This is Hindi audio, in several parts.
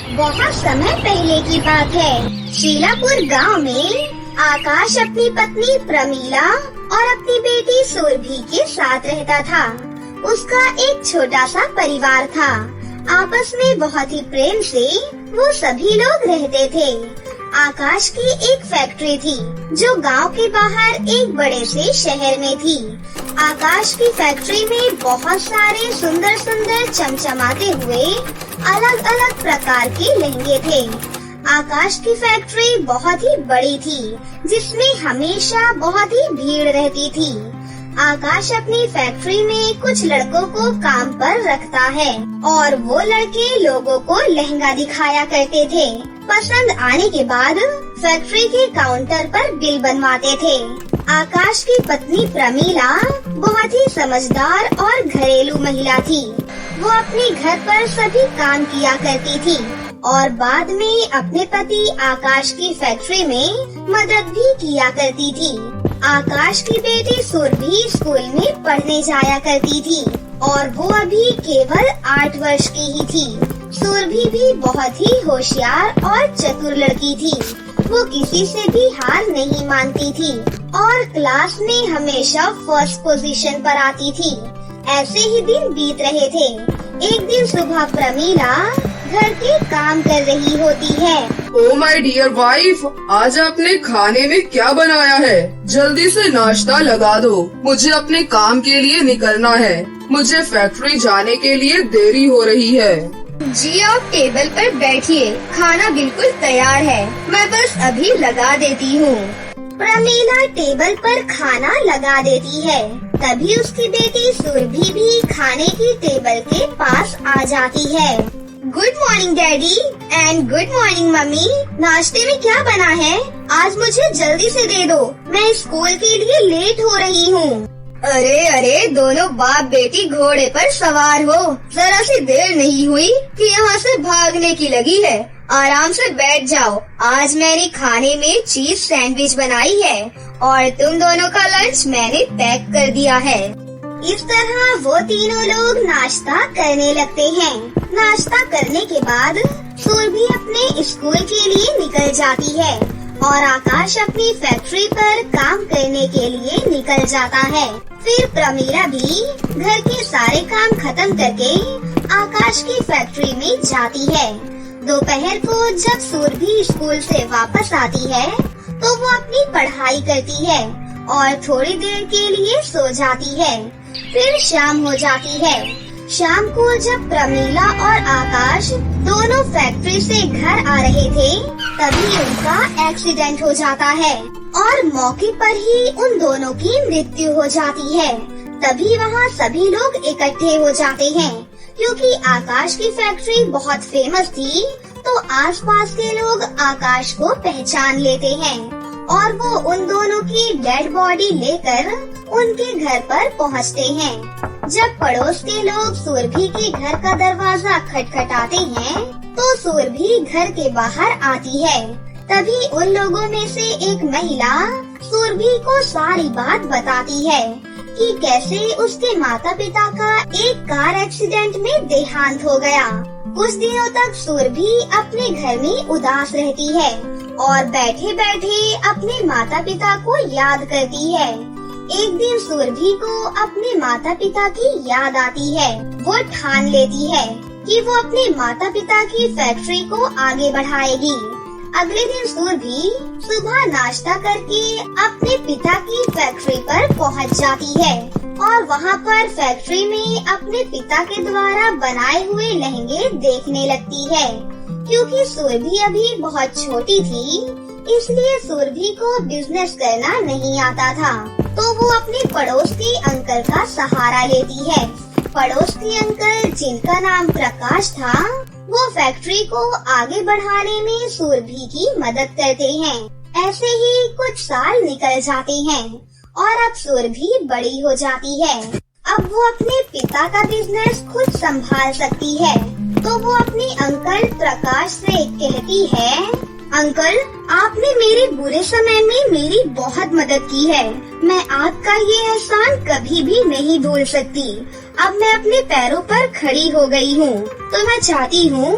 बहुत समय पहले की बात है। शीलापुर गांव में आकाश अपनी पत्नी प्रमीला और अपनी बेटी सुरभि के साथ रहता था। उसका एक छोटा सा परिवार था। आपस में बहुत ही प्रेम से वो सभी लोग रहते थे। आकाश की एक फैक्ट्री थी जो गांव के बाहर एक बड़े से शहर में थी। आकाश की फैक्ट्री में बहुत सारे सुंदर सुंदर चमचमाते हुए अलग अलग प्रकार के लहंगे थे। आकाश की फैक्ट्री बहुत ही बड़ी थी जिसमें हमेशा बहुत ही भीड़ रहती थी। आकाश अपनी फैक्ट्री में कुछ लड़कों को काम पर रखता है और वो लड़के लोगों को लहंगा दिखाया करते थे। पसंद आने के बाद फैक्ट्री के काउंटर पर बिल बनवाते थे। आकाश की पत्नी प्रमीला बहुत ही समझदार और घरेलू महिला थी। वो अपने घर पर सभी काम किया करती थी और बाद में अपने पति आकाश की फैक्ट्री में मदद भी किया करती थी। आकाश की बेटी सुरभि स्कूल में पढ़ने जाया करती थी और वो अभी केवल 8 वर्ष की ही थी। सुरभि भी बहुत ही होशियार और चतुर लड़की थी। वो किसी से भी हार नहीं मानती थी और क्लास में हमेशा फर्स्ट पोजीशन पर आती थी। ऐसे ही दिन बीत रहे थे। एक दिन सुबह प्रमीला घर के काम कर रही होती है। ओ माय डियर वाइफ, आज आपने खाने में क्या बनाया है? जल्दी से नाश्ता लगा दो, मुझे अपने काम के लिए निकलना है। मुझे फैक्ट्री जाने के लिए देरी हो रही है। जी आप टेबल पर बैठिए, खाना बिल्कुल तैयार है, मैं बस अभी लगा देती हूँ। प्रमीला टेबल पर खाना लगा देती है। तभी उसकी बेटी सुरभि भी खाने की टेबल के पास आ जाती है। Good morning daddy and good morning mummy. नाश्ते में क्या बना है? आज मुझे जल्दी से दे दो, मैं स्कूल के लिए लेट हो रही हूँ। अरे अरे, दोनों बाप बेटी घोड़े पर सवार हो। जरा सी देर नहीं हुई कि यहाँ से भागने की लगी है। आराम से बैठ जाओ। आज मैंने खाने में चीज सैंडविच बनाई है और तुम दोनों का लंच मैंने पैक कर दिया है। इस तरह वो तीनों लोग नाश्ता करने लगते हैं। नाश्ता करने के बाद सुरभि अपने स्कूल के लिए निकल जाती है और आकाश अपनी फैक्ट्री पर काम करने के लिए निकल जाता है। फिर प्रमीला भी घर के सारे काम खत्म करके आकाश की फैक्ट्री में जाती है। दोपहर को जब सुरभि स्कूल से वापस आती है तो वो अपनी पढ़ाई करती है और थोड़ी देर के लिए सो जाती है। फिर शाम हो जाती है। शाम को जब प्रमीला और आकाश दोनों फैक्ट्री से घर आ रहे थे तभी उनका एक्सीडेंट हो जाता है और मौके पर ही उन दोनों की मृत्यु हो जाती है। तभी वहाँ सभी लोग इकट्ठे हो जाते हैं। क्योंकि आकाश की फैक्ट्री बहुत फेमस थी तो आसपास के लोग आकाश को पहचान लेते हैं और वो उन दोनों की डेड बॉडी लेकर उनके घर पर पहुंचते हैं। जब पड़ोस के लोग सुरभि के घर का दरवाजा खटखटाते हैं तो सुरभि घर के बाहर आती है। तभी उन लोगों में से एक महिला सुरभि को सारी बात बताती है कि कैसे उसके माता पिता का एक कार एक्सीडेंट में देहांत हो गया। कुछ दिनों तक सुरभि अपने घर में उदास रहती है और बैठे बैठे अपने माता पिता को याद करती है। एक दिन सुरभि को अपने माता पिता की याद आती है। वो ठान लेती है कि वो अपने माता पिता की फैक्ट्री को आगे बढ़ाएगी। अगले दिन सुरभि सुबह नाश्ता करके अपने पिता की फैक्ट्री पर पहुंच जाती है और वहां पर फैक्ट्री में अपने पिता के द्वारा बनाए हुए लहंगे देखने लगती है। क्योंकि सुरभि अभी बहुत छोटी थी इसलिए सुरभि को बिजनेस करना नहीं आता था तो वो अपने पड़ोस के अंकल का सहारा लेती है। पड़ोस के अंकल जिनका नाम प्रकाश था वो फैक्ट्री को आगे बढ़ाने में सुरभि की मदद करते हैं। ऐसे ही कुछ साल निकल जाते हैं और अब सुरभि बड़ी हो जाती है। अब वो अपने पिता का बिजनेस खुद संभाल सकती है तो वो अपने अंकल प्रकाश से कहती है, अंकल आपने मेरे बुरे समय में मेरी बहुत मदद की है। मैं आपका ये एहसान कभी भी नहीं भूल सकती। अब मैं अपने पैरों पर खड़ी हो गई हूँ तो मैं चाहती हूँ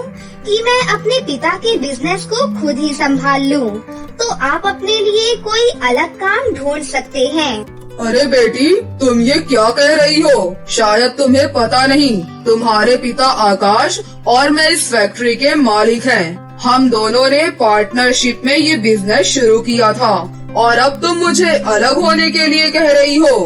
कि मैं अपने पिता के बिजनेस को खुद ही संभाल लूं, तो आप अपने लिए कोई अलग काम ढूंढ सकते हैं। अरे बेटी, तुम ये क्या कह रही हो? शायद तुम्हें पता नहीं, तुम्हारे पिता आकाश और मैं इस फैक्ट्री के मालिक हैं। हम दोनों ने पार्टनरशिप में ये बिजनेस शुरू किया था और अब तुम मुझे अलग होने के लिए कह रही हो।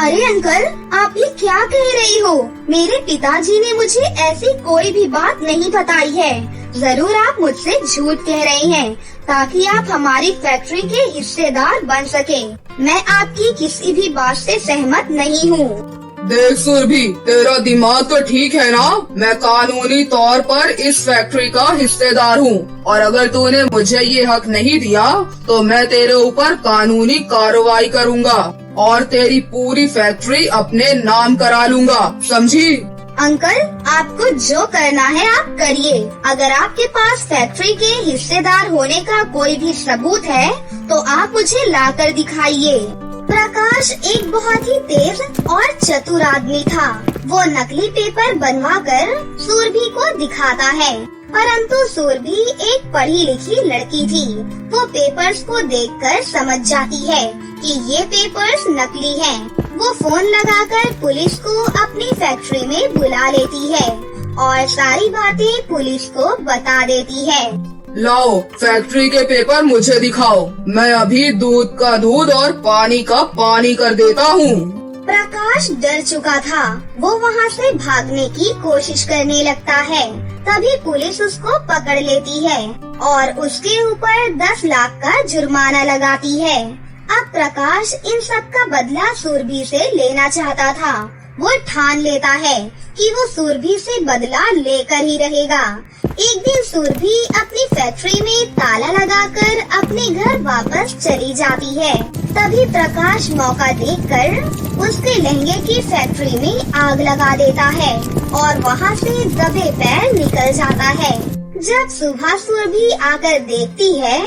अरे अंकल, आप ये क्या कह रही हो? मेरे पिताजी ने मुझे ऐसी कोई भी बात नहीं बताई है। जरूर आप मुझसे झूठ कह रहे हैं ताकि आप हमारी फैक्ट्री के हिस्सेदार बन सके। मैं आपकी किसी भी बात से सहमत नहीं हूँ। देख सुरभि, तेरा दिमाग तो ठीक है ना? मैं कानूनी तौर पर इस फैक्ट्री का हिस्सेदार हूँ और अगर तूने मुझे ये हक नहीं दिया तो मैं तेरे ऊपर कानूनी कार्रवाई करूँगा और तेरी पूरी फैक्ट्री अपने नाम करा लूँगा, समझी? अंकल, आपको जो करना है आप करिए। अगर आपके पास फैक्ट्री के हिस्सेदार होने का कोई भी सबूत है तो आप मुझे लाकर दिखाइए। प्रकाश एक बहुत ही तेज और चतुर आदमी था। वो नकली पेपर बनवाकर सुरभि को दिखाता है, परंतु सुरभि एक पढ़ी लिखी लड़की थी। वो पेपर्स को देखकर समझ जाती है कि ये पेपर्स नकली हैं। वो फोन लगाकर पुलिस को अपनी फैक्ट्री में बुला लेती है और सारी बातें पुलिस को बता देती है। लाओ, फैक्ट्री के पेपर मुझे दिखाओ। मैं अभी दूध का दूध और पानी का पानी कर देता हूँ। प्रकाश डर चुका था। वो वहाँ से भागने की कोशिश करने लगता है। तभी पुलिस उसको पकड़ लेती है और उसके ऊपर 10 लाख का जुर्माना लगाती है। अब प्रकाश इन सब का बदला सुरभि से लेना चाहता था। वो ठान लेता है कि वो सुरभि से बदला लेकर ही रहेगा। एक दिन सुरभि अपनी फैक्ट्री में ताला लगाकर अपने घर वापस चली जाती है। तभी प्रकाश मौका देखकर उसके लहंगे की फैक्ट्री में आग लगा देता है और वहाँ से दबे पैर निकल जाता है। जब सुबह सुरभि आकर देखती है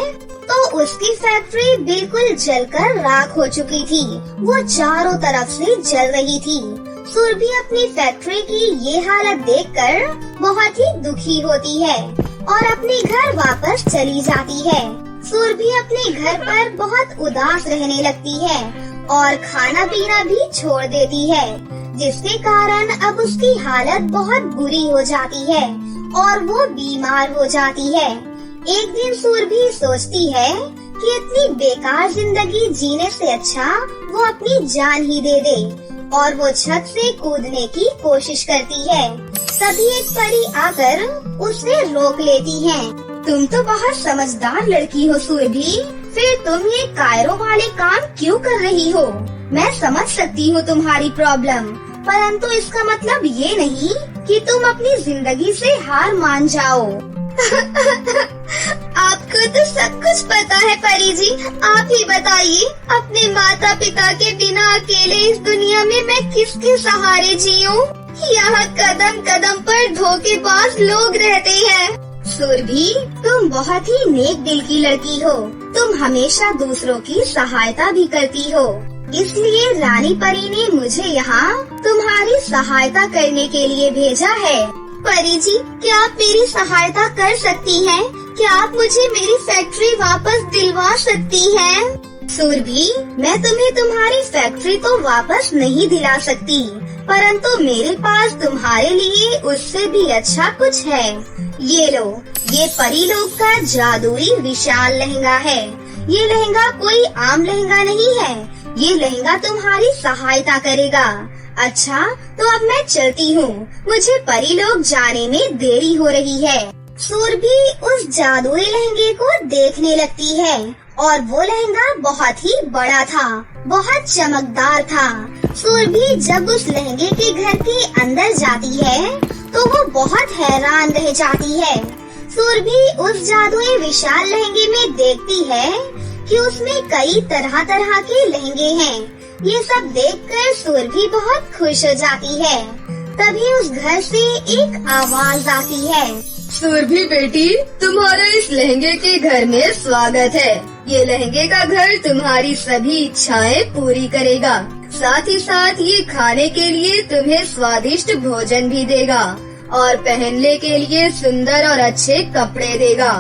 तो उसकी फैक्ट्री बिल्कुल जलकर राख हो चुकी थी। वो चारों तरफ से जल रही थी। सुरभि अपनी फैक्ट्री की ये हालत देखकर बहुत ही दुखी होती है और अपने घर वापस चली जाती है। सुरभि अपने घर पर बहुत उदास रहने लगती है और खाना पीना भी छोड़ देती है, जिसके कारण अब उसकी हालत बहुत बुरी हो जाती है और वो बीमार हो जाती है। एक दिन सुरभि सोचती है कि इतनी बेकार जिंदगी जीने से अच्छा वो अपनी जान ही दे दे और वो छत से कूदने की कोशिश करती है। तभी एक परी आकर उसे रोक लेती है। तुम तो बहुत समझदार लड़की हो सुरभि, फिर तुम ये कायरों वाले काम क्यों कर रही हो? मैं समझ सकती हूँ तुम्हारी प्रॉब्लम, परंतु इसका मतलब ये नहीं कि तुम अपनी जिंदगी से हार मान जाओ। आपको तो सब कुछ पता है परी जी, आप ही बताइए, अपने माता पिता के बिना अकेले इस दुनिया में मैं किसके सहारे जीऊं? यहाँ कदम कदम पर धोखेबाज लोग रहते हैं। सुरभि, तुम बहुत ही नेक दिल की लड़की हो। तुम हमेशा दूसरों की सहायता भी करती हो, इसलिए रानी परी ने मुझे यहाँ तुम्हारी सहायता करने के लिए भेजा है। परी जी, क्या आप मेरी सहायता कर सकती हैं? क्या आप मुझे मेरी फैक्ट्री वापस दिलवा सकती हैं? सुरभि, मैं तुम्हें तुम्हारी फैक्ट्री तो वापस नहीं दिला सकती, परंतु मेरे पास तुम्हारे लिए उससे भी अच्छा कुछ है। ये लो, ये परी लोग का जादुई विशाल लहंगा है। ये लहंगा कोई आम लहंगा नहीं है, ये लहंगा तुम्हारी सहायता करेगा। अच्छा, तो अब मैं चलती हूँ, मुझे परी लोग जाने में देरी हो रही है। सुरभि उस जादुई लहंगे को देखने लगती है और वो लहंगा बहुत ही बड़ा था, बहुत चमकदार था। सुरभि जब उस लहंगे के घर के अंदर जाती है तो वो बहुत हैरान रह जाती है। सुरभि उस जादुई विशाल लहंगे में देखती है कि उसमें कई तरह तरह के लहंगे हैं। ये सब देखकर सुरभि बहुत खुश हो जाती है। तभी उस घर से एक आवाज आती है, सुरभि बेटी, तुम्हारे इस लहंगे के घर में स्वागत है। ये लहंगे का घर तुम्हारी सभी इच्छाएं पूरी करेगा, साथ ही साथ ये खाने के लिए तुम्हें स्वादिष्ट भोजन भी देगा और पहनने के लिए सुंदर और अच्छे कपड़े देगा।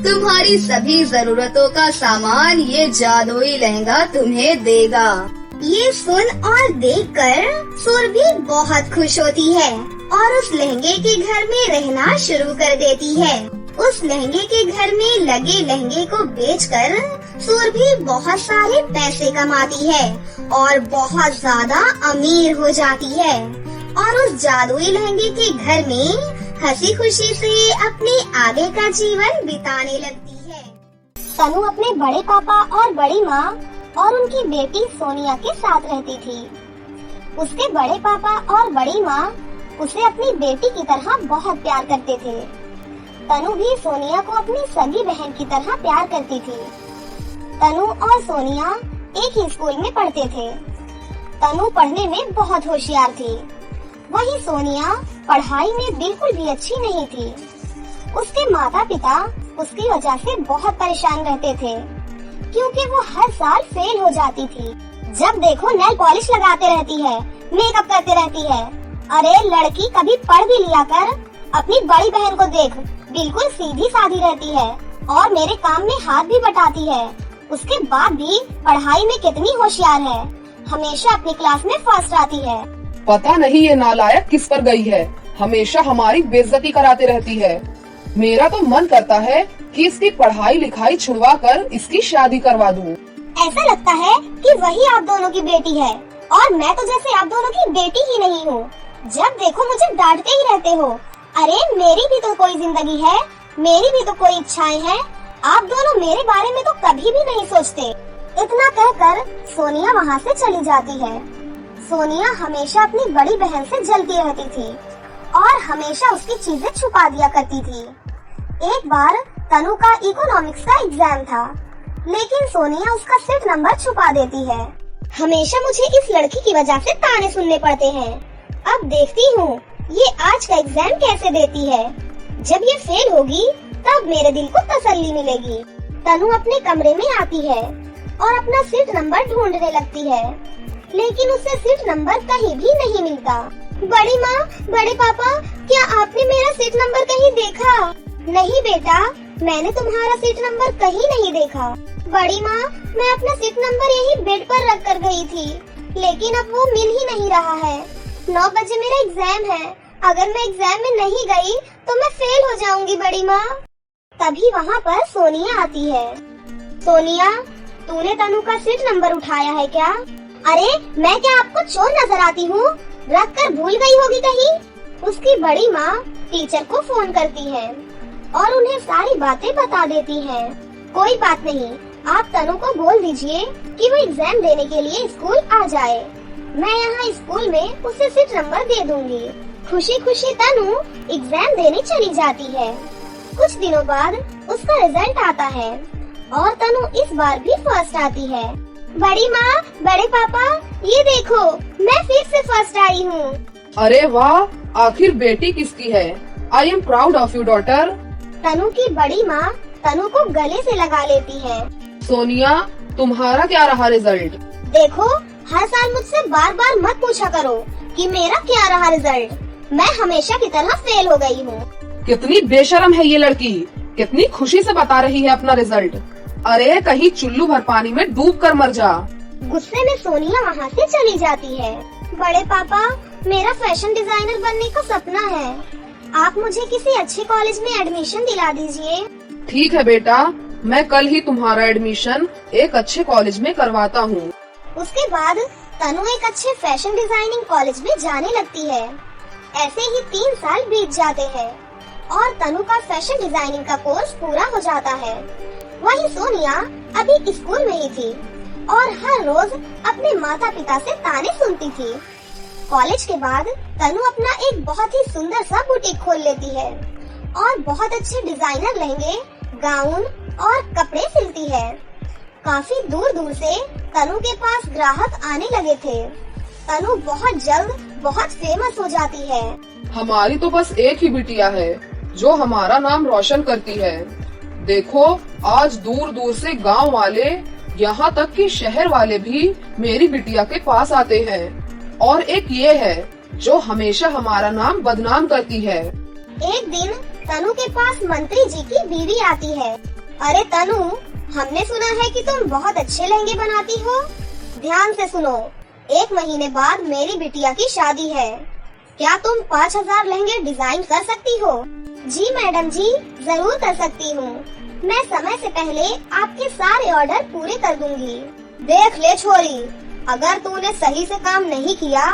तुम्हारी सभी जरूरतों का सामान ये जादुई लहंगा तुम्हें देगा। ये सुन और देखकर सुरभि बहुत खुश होती है और उस लहंगे के घर में रहना शुरू कर देती है। उस लहंगे के घर में लगे लहंगे को बेचकर सुरभि बहुत सारे पैसे कमाती है और बहुत ज्यादा अमीर हो जाती है और उस जादुई लहंगे के घर में हंसी खुशी से अपने आगे का जीवन बिताने लगती है। तनु अपने बड़े पापा और बड़ी माँ और उनकी बेटी सोनिया के साथ रहती थी। उसके बड़े पापा और बड़ी माँ उसे अपनी बेटी की तरह बहुत प्यार करते थे। तनु भी सोनिया को अपनी सगी बहन की तरह प्यार करती थी। तनु और सोनिया एक ही स्कूल में पढ़ते थे। तनु पढ़ने में बहुत होशियार थी, वहीं सोनिया पढ़ाई में बिल्कुल भी अच्छी नहीं थी। उसके माता पिता उसकी वजह से बहुत परेशान रहते थे क्योंकि वो हर साल फेल हो जाती थी। जब देखो नेल पॉलिश लगाते रहती है, मेकअप करते रहती है। अरे लड़की, कभी पढ़ भी लिया कर। अपनी बड़ी बहन को देख, बिल्कुल सीधी साधी रहती है और मेरे काम में हाथ भी बटाती है। उसके बाद भी पढ़ाई में कितनी होशियार है, हमेशा अपनी क्लास में फर्स्ट आती है। पता नहीं ये नालायक किस पर गई है, हमेशा हमारी बेइज्जती कराती रहती है। मेरा तो मन करता है कि इसकी पढ़ाई लिखाई छुड़वा कर इसकी शादी करवा दूं। ऐसा लगता है कि वही आप दोनों की बेटी है और मैं तो जैसे आप दोनों की बेटी ही नहीं हूँ। जब देखो मुझे डांटते ही रहते हो। अरे मेरी भी तो कोई जिंदगी है, मेरी भी तो कोई इच्छाएं हैं। आप दोनों मेरे बारे में तो कभी भी नहीं सोचते। इतना कहकर सोनिया वहाँ से चली जाती है। सोनिया हमेशा अपनी बड़ी बहन से जलती रहती थी और हमेशा उसकी चीजें छुपा दिया करती थी। एक बार तनु का इकोनॉमिक्स का एग्जाम था, लेकिन सोनिया उसका सीट नंबर छुपा देती है। हमेशा मुझे इस लड़की की वजह से ताने सुनने पड़ते हैं। अब देखती हूँ ये आज का एग्जाम कैसे देती है। जब ये फेल होगी तब मेरे दिल को तसल्ली मिलेगी। तनु अपने कमरे में आती है और अपना सीट नंबर ढूंढने लगती है, लेकिन उसे सीट नंबर कहीं भी नहीं मिलता। बड़ी माँ, बड़े पापा, क्या आपने मेरा सीट नंबर कहीं देखा? नहीं बेटा, मैंने तुम्हारा सीट नंबर कहीं नहीं देखा। बड़ी माँ, मैं अपना सीट नंबर यही बेड पर रख कर गई थी, लेकिन अब वो मिल ही नहीं रहा है। 9 बजे मेरा एग्जाम है, अगर मैं एग्जाम में नहीं गई तो मैं फेल हो जाऊंगी बड़ी माँ। तभी वहाँ पर सोनिया आती है। सोनिया, तूने तनु का सीट नंबर उठाया है क्या? अरे मैं क्या आपको चोर नजर आती हूँ? रख कर भूल गई होगी कहीं। उसकी बड़ी माँ टीचर को फोन करती है और उन्हें सारी बातें बता देती है। कोई बात नहीं, आप तनु को बोल दीजिए कि वो एग्जाम देने के लिए स्कूल आ जाए। मैं यहाँ स्कूल में उसे सीट नंबर दे दूंगी। खुशी खुशी तनु एग्जाम देने चली जाती है। कुछ दिनों बाद उसका रिजल्ट आता है और तनु इस बार भी फर्स्ट आती है। बड़ी माँ, बड़े पापा, ये देखो मैं फिर से फर्स्ट आई हूँ। अरे वाह, आखिर बेटी किसकी है? I am proud of you daughter. Tanu की बड़ी माँ तनु को गले से लगा लेती है। सोनिया, तुम्हारा क्या रहा रिजल्ट? देखो, हर साल मुझसे बार बार मत पूछा करो कि मेरा क्या रहा रिजल्ट। मैं हमेशा की तरह फेल हो गई हूँ। कितनी बेशरम है ये लड़की, कितनी खुशी से बता रही है अपना रिजल्ट। अरे कहीं चुल्लू भर पानी में डूब कर मर जा। गुस्से में सोनिया वहाँ से चली जाती है। बड़े पापा, मेरा फैशन डिजाइनर बनने का सपना है, आप मुझे किसी अच्छे कॉलेज में एडमिशन दिला दीजिए। ठीक है बेटा, मैं कल ही तुम्हारा एडमिशन एक अच्छे कॉलेज में करवाता हूँ। उसके बाद तनु एक अच्छे फैशन डिजाइनिंग कॉलेज में जाने लगती है। ऐसे ही 3 साल बीत जाते हैं और तनु का फैशन डिजाइनिंग का कोर्स पूरा हो जाता है। वहीं सोनिया अभी स्कूल में ही थी और हर रोज अपने माता पिता से ताने सुनती थी। कॉलेज के बाद तनु अपना एक बहुत ही सुंदर सा बुटीक खोल लेती है और बहुत अच्छे डिजाइनर लहंगे, गाउन और कपड़े सिलती है। काफी दूर दूर से तनु के पास ग्राहक आने लगे थे। तनु बहुत जल्द बहुत फेमस हो जाती है। हमारी तो बस एक ही बिटिया है जो हमारा नाम रोशन करती है। देखो, आज दूर दूर से गांव वाले, यहाँ तक कि शहर वाले भी मेरी बिटिया के पास आते हैं। और एक ये है जो हमेशा हमारा नाम बदनाम करती है। एक दिन तनु के पास मंत्री जी की बीवी आती है। अरे तनु, हमने सुना है कि तुम बहुत अच्छे लहंगे बनाती हो। ध्यान से सुनो, 1 महीने बाद मेरी बिटिया की शादी है। क्या तुम 5000 लहंगे डिजाइन कर सकती हो? जी मैडम जी, जरूर कर सकती हूँ। मैं समय से पहले आपके सारे ऑर्डर पूरे कर दूंगी। देख ले छोरी, अगर तूने सही से काम नहीं किया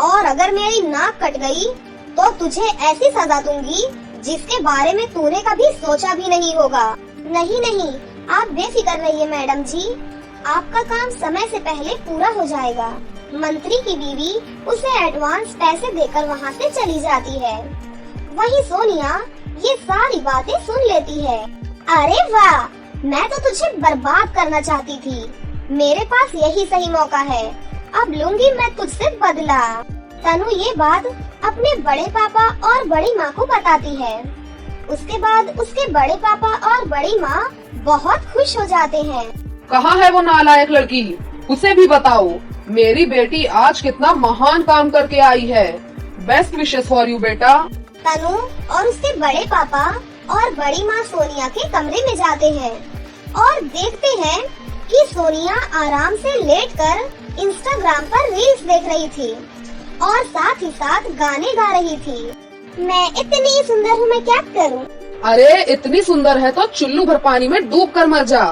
और अगर मेरी नाक कट गई तो तुझे ऐसी सजा दूंगी जिसके बारे में तूने कभी सोचा भी नहीं होगा। नहीं नहीं, आप बेफिक्र रहिए मैडम जी, आपका काम समय से पहले पूरा हो जाएगा। मंत्री की बीवी उसे एडवांस पैसे देकर वहाँ से चली जाती है। वही सोनिया ये सारी बातें सुन लेती है। अरे वाह, मैं तो तुझे बर्बाद करना चाहती थी। मेरे पास यही सही मौका है, अब लूंगी मैं तुझसे बदला। तनु ये बात अपने बड़े पापा और बड़ी माँ को बताती है। उसके बाद उसके बड़े पापा और बड़ी माँ बहुत खुश हो जाते हैं। कहाँ है वो नालायक लड़की, उसे भी बताओ। मेरी बेटी आज कितना महान काम करके आई है। बेस्ट विशेस फॉर यू बेटा। तनु और उसके बड़े पापा और बड़ी माँ सोनिया के कमरे में जाते हैं और देखते हैं कि सोनिया आराम से लेटकर इंस्टाग्राम पर रील्स देख रही थी और साथ ही साथ गाने गा रही थी। मैं इतनी सुंदर हूँ, मैं क्या करूँ? अरे इतनी सुंदर है तो चुल्लू भर पानी में डूब कर मर जा,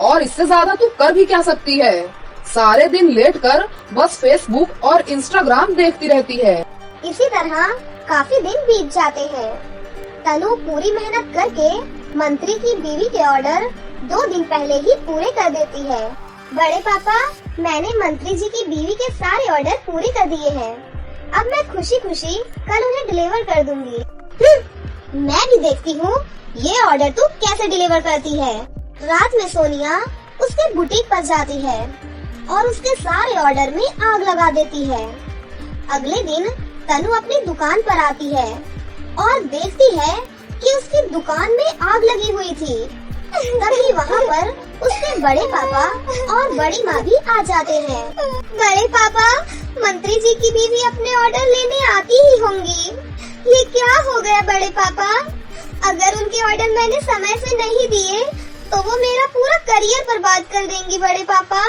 और इससे ज्यादा तू कर भी क्या सकती है। सारे दिन लेटकर बस फेसबुक और इंस्टाग्राम देखती रहती है। इसी तरह काफी दिन बीत जाते हैं। तनु पूरी मेहनत करके मंत्री की बीवी के ऑर्डर 2 दिन पहले ही पूरे कर देती है। बड़े पापा, मैंने मंत्री जी की बीवी के सारे ऑर्डर पूरे कर दिए हैं। अब मैं खुशी खुशी कल उन्हें डिलीवर कर दूंगी। मैं भी देखती हूँ ये ऑर्डर तू कैसे डिलीवर करती है। रात में सोनिया उसके बुटीक पर जाती है और उसके सारे ऑर्डर में आग लगा देती है। अगले दिन तनु अपनी दुकान पर आती है और देखती है कि उसकी दुकान में आग लगी हुई थी। तभी वहाँ पर उसके बड़े पापा और बड़ी माँ भी आ जाते हैं। बड़े पापा, मंत्री जी की बीवी अपने ऑर्डर लेने आती ही होंगी। ये क्या हो गया बड़े पापा? अगर उनके ऑर्डर मैंने समय से नहीं दिए तो वो मेरा पूरा करियर बर्बाद कर देंगी बड़े पापा।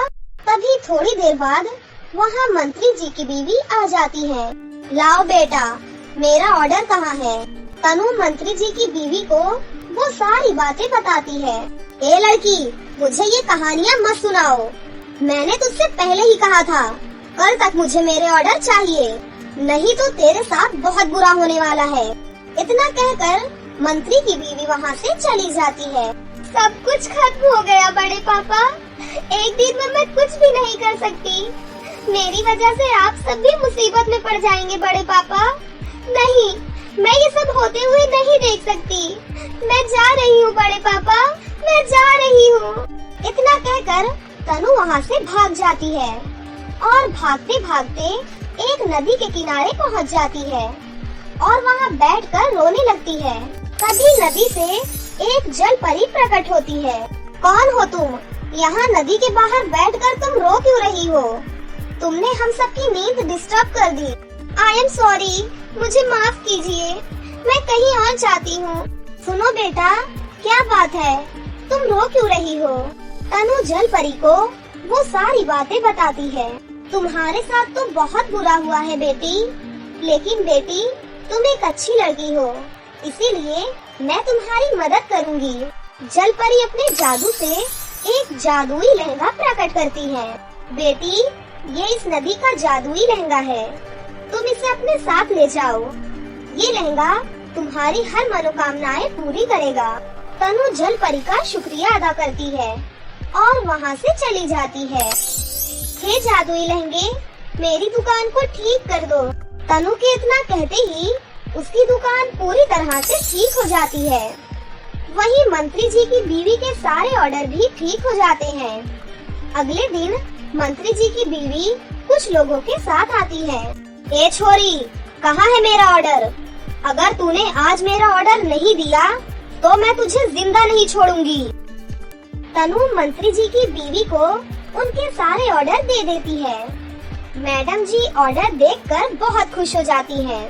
तभी थोड़ी देर बाद वहाँ मंत्री जी की बीवी आ जाती है। लाओ बेटा, मेरा ऑर्डर कहाँ है? तनु मंत्री जी की बीवी को वो सारी बातें बताती है। ए लड़की, मुझे ये कहानियाँ मत सुनाओ। मैंने तुझसे पहले ही कहा था, कल तक मुझे मेरे ऑर्डर चाहिए, नहीं तो तेरे साथ बहुत बुरा होने वाला है। इतना कहकर मंत्री की बीवी वहाँ से चली जाती है। सब कुछ खत्म हो गया बड़े पापा। एक दिन में मैं कुछ भी नहीं कर सकती। मेरी वजह से आप सब भी मुसीबत में पड़ जाएंगे बड़े पापा। नहीं, मैं ये सब होते हुए नहीं देख सकती। मैं जा रही हूँ बड़े पापा, मैं जा रही हूँ। इतना कहकर तनु वहाँ से भाग जाती है और भागते भागते एक नदी के किनारे पहुँच जाती है और वहाँ बैठकर रोने लगती है। तभी नदी से एक जल परी प्रकट होती है। कौन हो तुम? यहाँ नदी के बाहर बैठकर तुम रो क्यों रही हो? तुमने हम सबकी नींद डिस्टर्ब कर दी। आई एम सॉरी, मुझे माफ कीजिए, मैं कहीं और जाती हूँ। सुनो बेटा, क्या बात है, तुम रो क्यों रही हो? तनु जल परी को वो सारी बातें बताती है। तुम्हारे साथ तो बहुत बुरा हुआ है बेटी, लेकिन बेटी तुम एक अच्छी लड़की हो, इसीलिए मैं तुम्हारी मदद करूँगी। जल परी अपने जादू से एक जादुई लहंगा प्रकट करती है। बेटी, ये इस नदी का जादुई लहंगा है, तुम इसे अपने साथ ले जाओ। ये लहंगा तुम्हारी हर मनोकामनाएं पूरी करेगा। तनु जल परी का शुक्रिया अदा करती है और वहाँ से चली जाती है। हे जादुई लहंगे, मेरी दुकान को ठीक कर दो। तनु के इतना कहते ही उसकी दुकान पूरी तरह से ठीक हो जाती है। वहीं मंत्री जी की बीवी के सारे ऑर्डर भी ठीक हो जाते हैं। अगले दिन मंत्री जी की बीवी कुछ लोगों के साथ आती है। ए छोरी, कहाँ है मेरा ऑर्डर? अगर तूने आज मेरा ऑर्डर नहीं दिया तो मैं तुझे जिंदा नहीं छोड़ूंगी। तनु मंत्री जी की बीवी को उनके सारे ऑर्डर दे देती है। मैडम जी ऑर्डर देखकर बहुत खुश हो जाती हैं।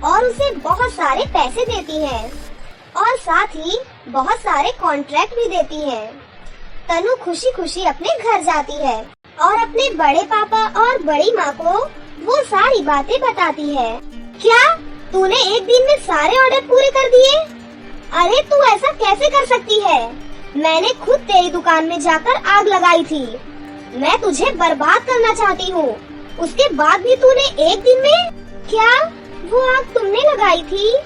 और उसे बहुत सारे पैसे देती है और साथ ही बहुत सारे कॉन्ट्रैक्ट भी देती है। तनु खुशी खुशी अपने घर जाती है और अपने बड़े पापा और बड़ी माँ को वो सारी बातें बताती है। क्या तूने एक दिन में सारे ऑर्डर पूरे कर दिए? अरे तू ऐसा कैसे कर सकती है? मैंने खुद तेरी दुकान में जाकर आग लगाई थी। मैं तुझे बर्बाद करना चाहती हूँ। उसके बाद भी तूने एक दिन में? क्या वो आग तुमने लगाई थी?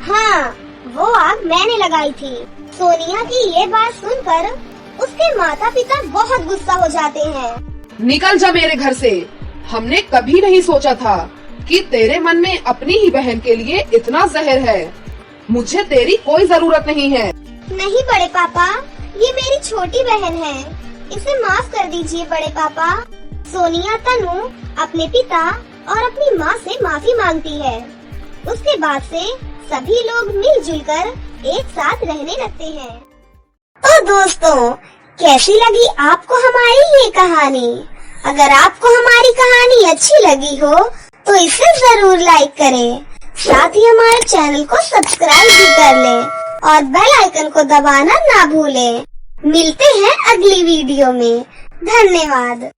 हाँ, वो आग मैंने लगाई थी। सोनिया की ये बात सुनकर उसके माता पिता बहुत गुस्सा हो जाते हैं। निकल जा मेरे घर से। हमने कभी नहीं सोचा था कि तेरे मन में अपनी ही बहन के लिए इतना जहर है। मुझे तेरी कोई जरूरत नहीं है। नहीं बड़े पापा, ये मेरी छोटी बहन है, इसे माफ कर दीजिए बड़े पापा। सोनिया तनु अपने पिता और अपनी माँ से माफी मांगती है। उसके बाद से सभी लोग मिलजुल कर एक साथ रहने लगते हैं। तो दोस्तों, कैसी लगी आपको हमारी ये कहानी? अगर आपको हमारी कहानी अच्छी लगी हो तो इसे जरूर लाइक करें। साथ ही हमारे चैनल को सब्सक्राइब भी कर लें और बेल आइकन को दबाना ना भूलें। मिलते हैं अगली वीडियो में। धन्यवाद।